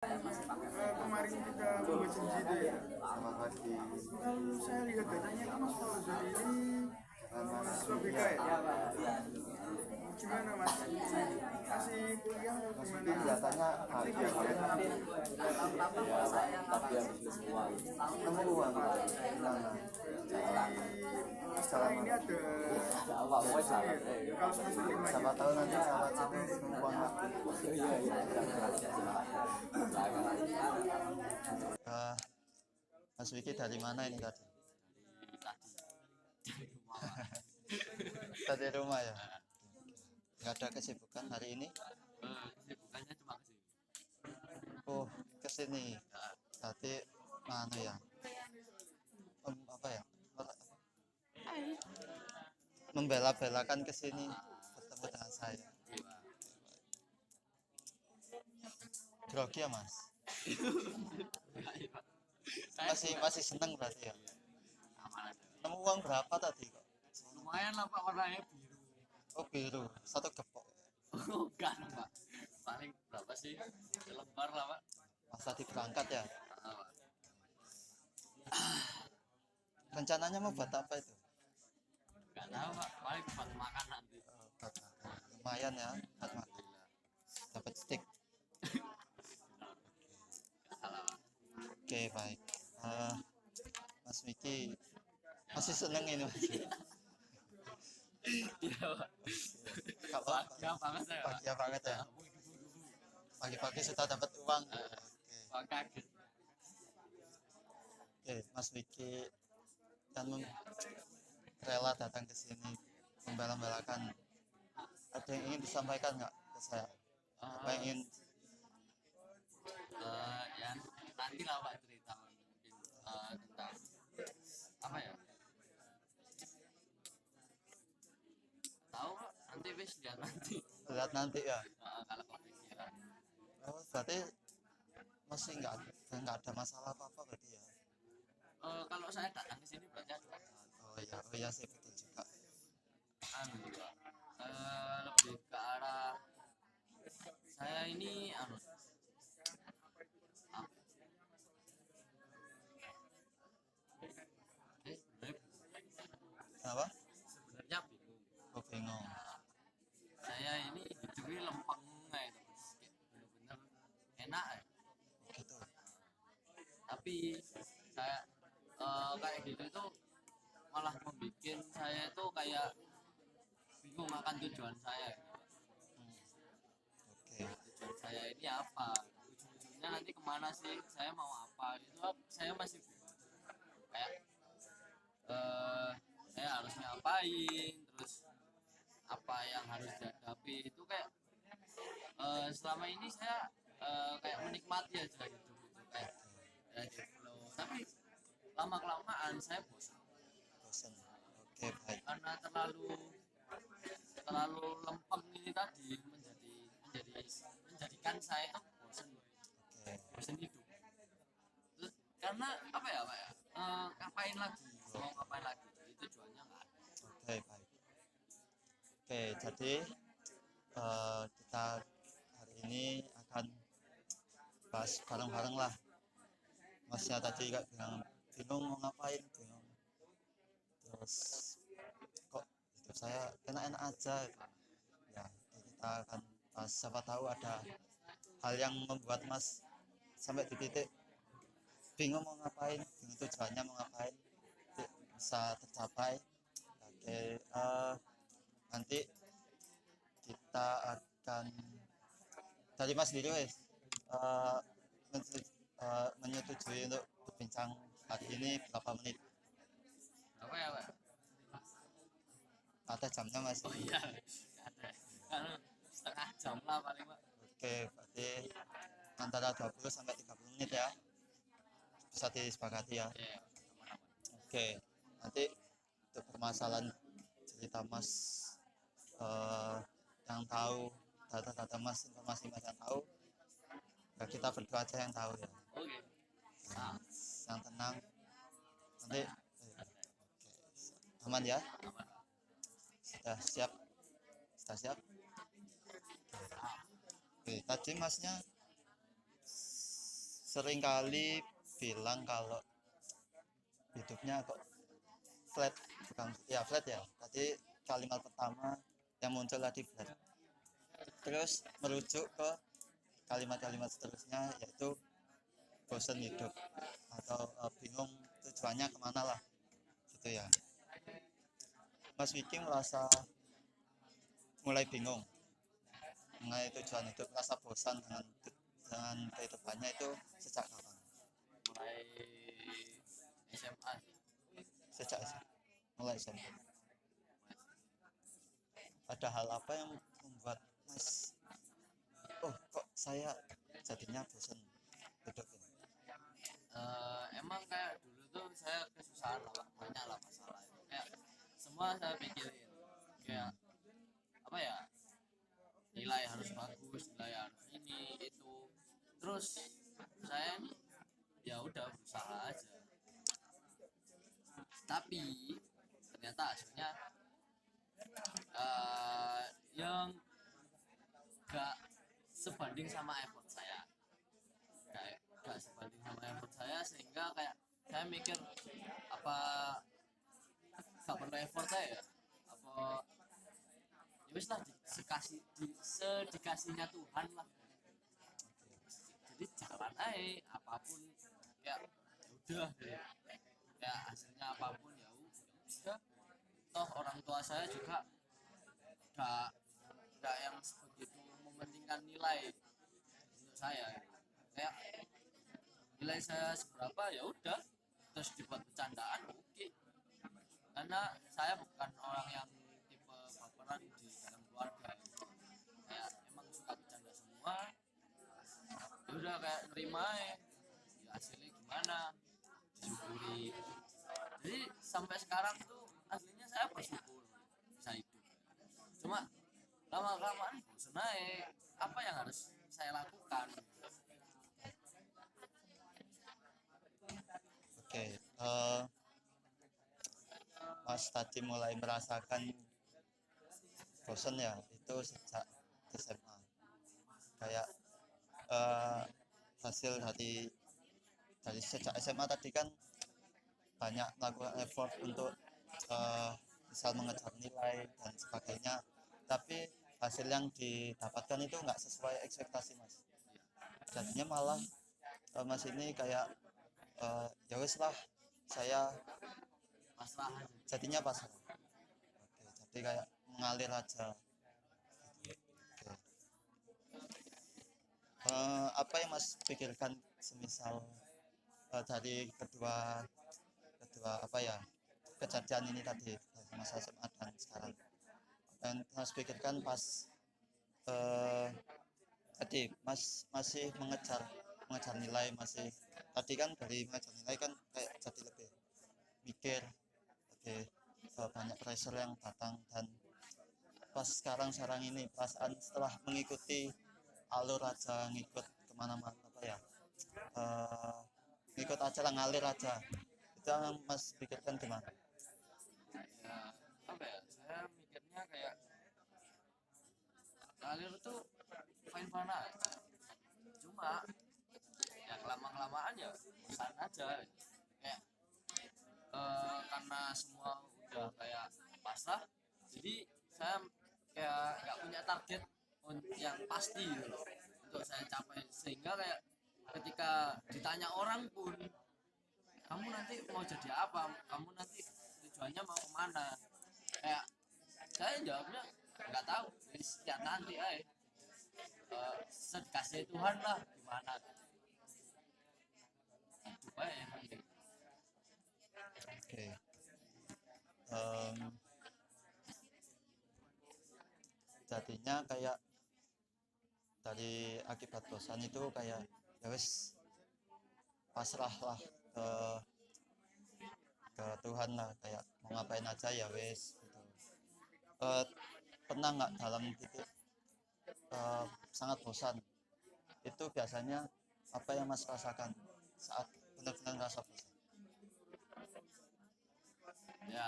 Kemarin kita membuat janji itu ya. Selamat pagi. Kalau saya lihat datanya itu Mas Fauzan ini mahasiswa BK ya. Gimana Mas? Masih kuliah atau Mas gimana? Vicky kelihatannya Masih aktif kuliah. Tapi habis semua nemu uang gimana? Setelah ini ada apa pokoknya salah kalau semester 5 Siapa tahu nanti sahabat itu nemu uang lagi. Eh, Mas Vicky dari mana ini tadi? Tadi rumah ya? Nggak ada kesibukan hari ini? kesibukannya cuma kesini. Oh, kesini. Tadi mana ya? Apa ya? Membela-belakan kesini bertemu dengan saya. Grogi ya Mas? Masih seneng berarti ya? Aman aja. Nemu uang berapa tadi kok? Lumayan lah Pak, warnanya biru. Oh biru, satu gepok. Bukan Pak, paling berapa sih, selembar lah Pak. Mas tadi berangkat ya? Ah, Pak. Rencananya mau buat apa itu? Nggak tahu Pak, paling buat makan nanti. Buat makan. Lumayan ya, buat makan. Dapat stick. Nggak salah Pak. Oke baik. Mas Miki masih seneng ini Mas. Iya Pak, Kalau bahagia banget saya Pak. bahagia banget ya. Pagi-pagi sudah dapat uang. Pak kaget. Oke, Mas Miki kan rela datang ke sini membela-belakan. Ada yang ingin disampaikan nggak ke saya? Apa yang ingin Ya nanti lah Pak cerita mungkin tentang apa ya, tahu Pak, nanti wis lihat nanti. lihat nanti ya? Kalau kondisinya Oh, berarti masih nggak ada masalah apa-apa berarti ya? kalau saya datang ke sini berarti ada Oh iya sih betul juga. anu Pak. Lebih ke arah saya ini anu apa? Apa? Sebenarnya bingung. Oh bingung. Saya ini hidupnya lempeng kayak itu Mas. Kayak bener-bener enak ya. Gitu. Tapi saya kayak gitu itu malah membuat saya itu kayak bingung akan tujuan saya gitu. Oke. Tujuan saya ini apa, ujung-ujungnya nanti kemana sih, saya mau apa gitu, saya masih bingung. Kayak saya harus ngapain, terus apa yang harus dihadapi itu kayak selama ini saya kayak menikmati aja hidup itu kayak ya di flow, tapi lama kelamaan saya bosan Bosan. Oke baik. karena terlalu lempeng ini tadi menjadikan saya itu Oke. bosan hidup. Terus karena apa ya Pak ya, ngapain lagi, mau ngapain lagi, jadi tujuannya nggak ada. Oke baik. Oke jadi kita hari ini akan bahas bareng-bareng lah. Masnya tadi nggak bilang bingung mau ngapain, bingung. Terus kok hidup saya enak-enak aja. Ya kita akan bahas, siapa tahu ada hal yang membuat Mas sampai di titik bingung mau ngapain, bingung tujuannya mau ngapain, bisa tercapai. Oke, nanti kita akan dari Mas sendiri wes menyetujui untuk berbincang hari ini berapa menit? Apa ya Pak? Ada jamnya Mas? Oh iya, ada. Kalau setengah jam lah paling Pak. Oke, berarti antara 20 sampai 30 menit ya, bisa disepakati ya. Oke, Oke, nanti untuk permasalahan cerita Mas yang tahu, data-data Mas, informasi Mas yang tahu, ya kita berdua aja yang tahu ya. oke. Nah, Yang tenang, nanti aman ya. aman. Sudah siap? Sudah siap? Oke, tadi Masnya seringkali bilang kalau hidupnya kok flat, bukan ya flat ya, tadi kalimat pertama yang muncul tadi flat, terus merujuk ke kalimat-kalimat seterusnya yaitu bosan hidup atau bingung tujuannya kemana lah gitu ya. Mas Vicky merasa mulai bingung mengenai tujuan hidup, merasa bosan dengan kehidupannya itu sejak kapan? mulai SMA. Sejak mulai SMA. Ada hal apa yang membuat Mas, oh kok saya jadinya bosan hidup ini? Emang kayak dulu tuh saya kesusahan lah, banyak lah masalah itu. Kayak semua saya pikirin, kayak apa ya, nilai harus bagus, nilai harus ini itu. Terus saya ini ya udah berusaha aja. Tapi ternyata hasilnya yang gak sebanding sama effort saya. Gak sebanding sama effort saya, sehingga kayak saya mikir apa gak perlu effort saya ya, apa ya wis lah sedikasihnya Tuhan lah, jadi jalan aja apapun ya udah ya hasilnya apapun ya udah. Toh orang tua saya juga gak yang begitu mementingkan nilai untuk saya, kayak nilai saya seberapa ya udah, terus dibuat bercandaan oke. Karena saya bukan orang yang tipe baperan di dalam keluarga, kayak emang suka bercanda semua, ya udah kayak nerima ya hasilnya gimana disyukuri. Jadi sampai sekarang tuh aslinya saya bersyukur bisa hidup, cuma lama-kelamaan bosan aja, apa yang harus saya lakukan. Oke, Mas tadi mulai merasakan bosan ya itu sejak SMA, kayak hasil dari sejak SMA tadi kan banyak melakukan effort untuk misal mengejar nilai dan sebagainya, tapi hasil yang didapatkan itu nggak sesuai ekspektasi Mas, jadinya malah Mas ini kayak ya wes lah saya Pasrah aja. jadinya pasrah. Oke, jadi kayak mengalir aja. Oke. Apa yang Mas pikirkan semisal dari kedua apa ya kejadian ini tadi, dari masa SMA dan sekarang, dan Mas pikirkan pas tadi Mas masih mengejar nilai, masih tadi kan dari mengejar nilai kan kayak jadi lebih mikir, lebih banyak pressure yang datang, dan pas sekarang ini perasaan setelah mengikuti alur aja, ngikut kemana-mana apa ya, ngikut aja lah, ngalir aja, itu yang Mas pikirkan gimana? Ya apa ya, saya mikirnya kayak karir tuh fine aja, cuma ya kelama-kelamaan ya bosan aja, kayak karena semua udah kayak pasrah, jadi saya kayak nggak punya target yang pasti gitu loh, untuk saya capai, sehingga kayak ketika ditanya orang pun, kamu nanti mau jadi apa, kamu nanti tujuannya mau kemana, kayak saya jawabnya nggak tahu, ya nanti sedikasih Tuhan lah gimana hidup aja yang penting. Oke. Jadinya kayak dari akibat bosan itu kayak ya wes pasrah lah ke Tuhan lah, kayak mau ngapain aja ya wes gitu. Pernah nggak dalam titik sangat bosan itu biasanya apa yang Mas rasakan saat benar-benar rasa bosan? Ya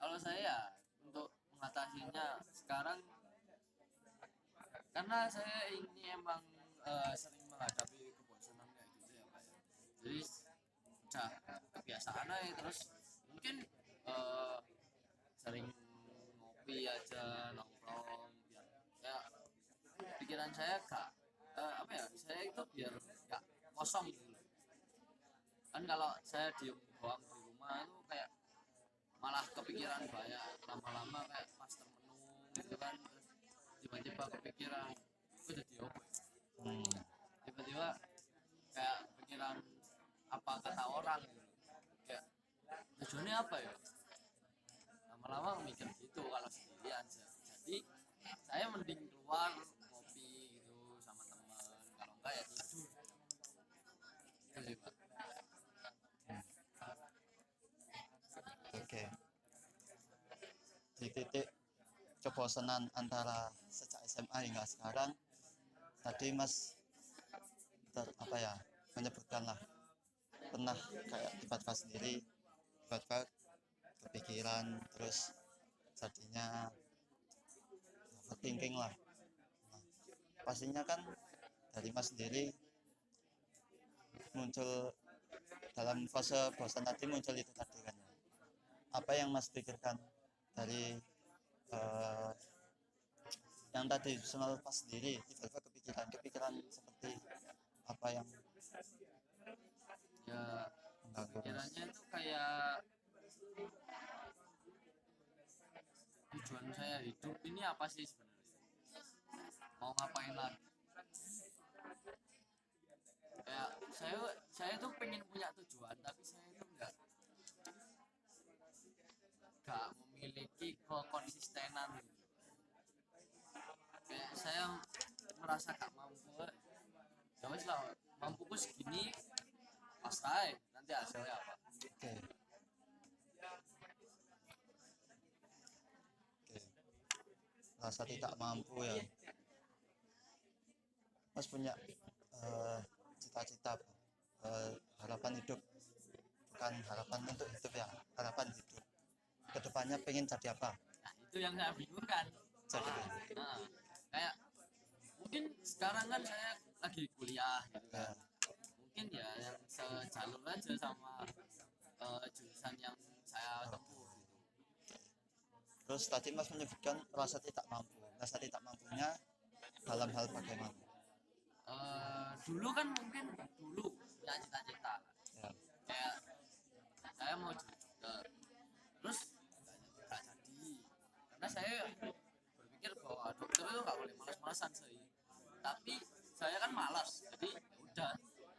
kalau saya untuk mengatasinya sekarang, karena saya ini emang sering menghadapi kebosanan kayak gitu ya Pak. gimana ya, terus mungkin sering ngopi aja, nongkrong biar ya pikiran saya gak apa ya, saya itu biar gak kosong gitu loh. Kan kalau saya diem doang di rumah itu kayak malah kepikiran banyak, lama-lama kayak pas termenung gitu kan, terus tiba-tiba kepikiran itu jadi apa ya? Tiba-tiba kayak pikiran apa kata orang gitu, kayak tujuannya apa ya, lama-lama mikir gitu kalau sendiri aja. Jadi saya mending keluar ngopi gitu sama teman, kalau enggak ya tidur gitu sih Pak. Oke. Di titik kebosanan antara sejak SMA hingga sekarang, tadi Mas apa ya, menyebutkan lah pernah kayak tiba-tiba sendiri, tiba-tiba kepikiran, terus jadinya overthinking lah. Nah, pastinya kan dari Mas sendiri muncul dalam fase bosan tadi, muncul itu tadi kan ya. Apa yang Mas pikirkan dari yang tadi sengal pas sendiri, tiba-tiba kepikiran seperti apa yang Ya mengganggu Mas? pikirannya itu kayak tujuan saya hidup ini apa sih sebenarnya, mau ngapain lagi. Kayak saya tuh pengen punya tujuan, tapi saya itu nggak memiliki kekonsistenan gitu. Kayak saya merasa gak mampu, ya wes lah, mampuku segini, pasrah nanti hasilnya apa. Oke. Rasa tidak mampu ya. Mas punya cita-cita, harapan hidup, bukan harapan untuk hidup ya, harapan hidup kedepannya pengen jadi apa? Nah itu yang saya bingungkan. Jadi Nah, kayak mungkin sekarang kan saya lagi kuliah gitu ya, kan, mungkin ya yang sejalur aja sama jurusan yang saya tempuh gitu. terus tadi Mas menyebutkan rasa tidak mampu. Rasa tidak mampunya dalam hal bagaimana? Dulu kan mungkin dulu punya cita-cita Ya, kayak saya mau jadi dokter, terus nggak jadi karena saya berpikir bahwa dokter itu nggak boleh malas-malasan sih, tapi saya kan malas, jadi ya udah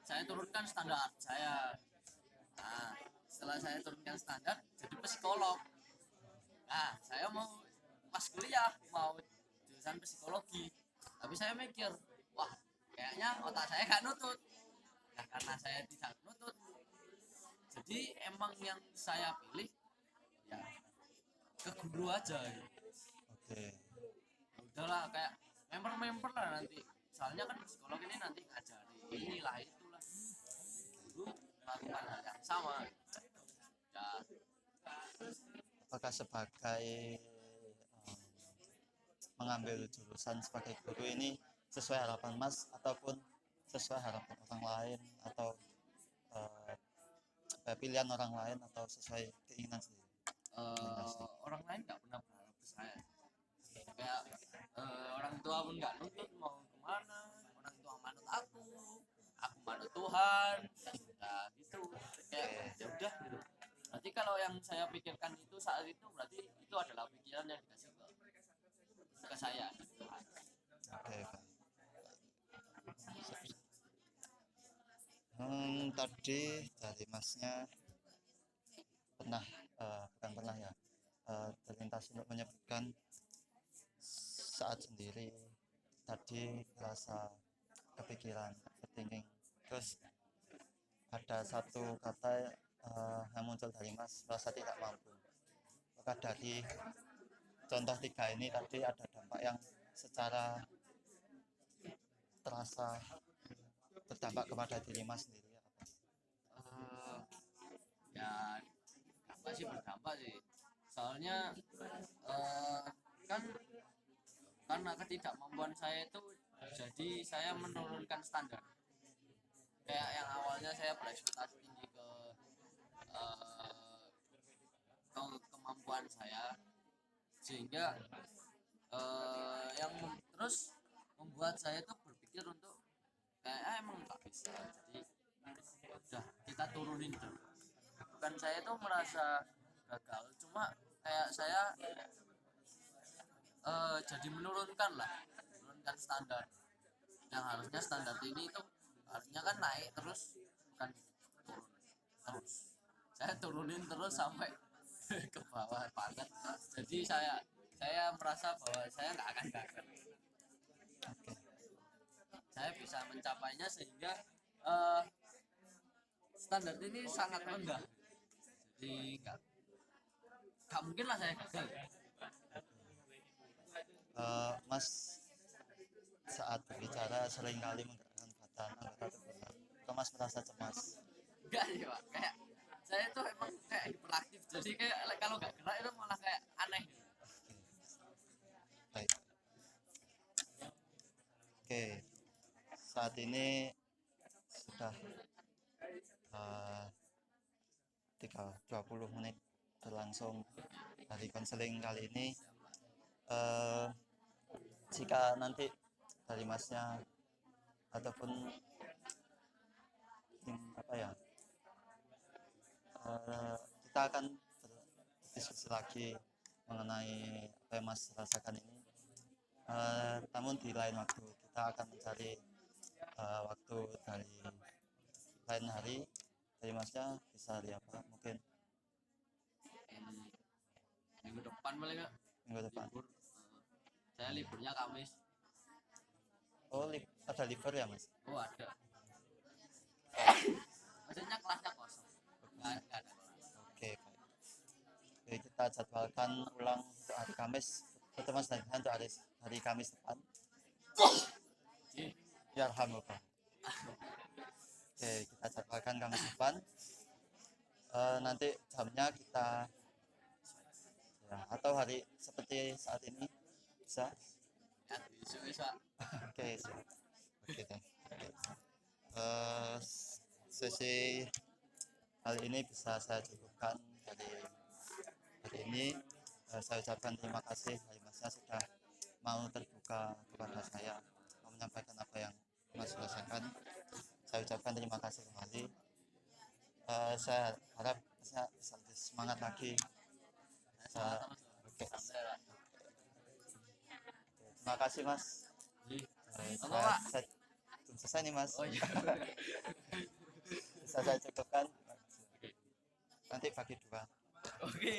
saya turunkan standar saya. Nah setelah saya turunkan standar jadi psikolog. Nah saya mau pas kuliah mau jurusan psikologi, tapi saya mikir wah kayaknya otak saya gak nutut. Nah karena saya tidak nutut, jadi emang yang saya pilih ya ke guru aja gitu. oke. Ya udahlah kayak member lah nanti, soalnya kan psikolog ini nanti ngajari inilah itulah, guru melakukan hal yang sama ya. Apakah sebagai mengambil jurusan sebagai guru ini sesuai harapan Mas ataupun sesuai harapan orang lain, atau pilihan orang lain, atau sesuai keinginan sendiri? Orang lain nggak pernah berharap ke saya, kayak orang tua pun nggak nuntut mau kemana, orang tua manut aku manut Tuhan, nah gitu. Kayak ya udah gitu. Berarti kalau yang saya pikirkan itu saat itu berarti itu adalah pikiran yang dikasih ke saya gitu. Oke, baik. Tadi dari Masnya pernah bukan pernah ya, terlintas untuk menyebutkan saat sendiri tadi rasa kepikiran, overthinking, terus ada satu kata yang muncul dari Mas, rasa tidak mampu. Maka dari contoh 3 ini tadi ada dampak yang secara terasa berdampak kepada diri Mas sendiri apa? Ya apa sih berdampak sih, soalnya kan karena ketidakmampuan saya itu jadi saya menurunkan standar. Kayak yang awalnya saya berekspektasi tinggi ke kemampuan saya, sehingga terus membuat saya tuh berpikir untuk kayak emang nggak bisa, jadi udah kita turunin dulu. Bukan saya tuh merasa gagal, cuma kayak saya jadi menurunkan standar yang harusnya standar ini itu harusnya kan naik terus, bukan turun terus. Saya turunin terus sampai ke bawah banget, jadi saya merasa bahwa saya nggak akan gagal. Oke. Saya bisa mencapainya sehingga standar ini sangat rendah, jadi nggak mungkin lah saya gagal. Mas saat berbicara seringkali menggerakkan badan anggota tubuh, atau Mas merasa cemas? Enggak sih Pak, kayak saya tuh emang kayak hiperaktif, jadi kayak kalau nggak gerak itu malah kayak aneh. Baik. Oke, saat ini sudah 20 menit berlangsung dari konseling kali ini. Jika nanti dari Masnya ataupun kita akan berdiskusi lagi mengenai apa yang Mas rasakan ini. Namun di lain waktu kita akan mencari waktu dari lain hari. Dari Masnya bisa hari apa? Mungkin minggu depan paling nggak minggu depan. libur. Saya liburnya Kamis. Oh, ada libur ya Mas? Oh ada. Maksudnya kelasnya kosong. Nggak ada kelas. Oke, baik. Jadi kita jadwalkan ulang untuk hari Kamis. Itu Mas untuk hari Kamis depan. Ya, alhamdulillah. Oke, kita jadwalkan Kamis depan. Nanti jamnya kita ya, atau hari seperti saat ini bisa. Ya, besok. Oke, siap. Oke, oke. Sesi kali ini bisa saya cukupkan dari hari ini. Saya ucapkan terima kasih dari Masnya sudah mau terbuka kepada saya, mau menyampaikan apa yang Mas rasakan. Saya ucapkan terima kasih kembali. Saya harap saya bisa lebih semangat lagi. Oke. Terima kasih Mas. Saya belum selesai nih Mas. Oh iya. Bisa saya cukupkan. Nanti bagi 2. Oke.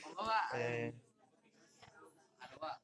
Monggo Pak. Eh. Aduh Pak.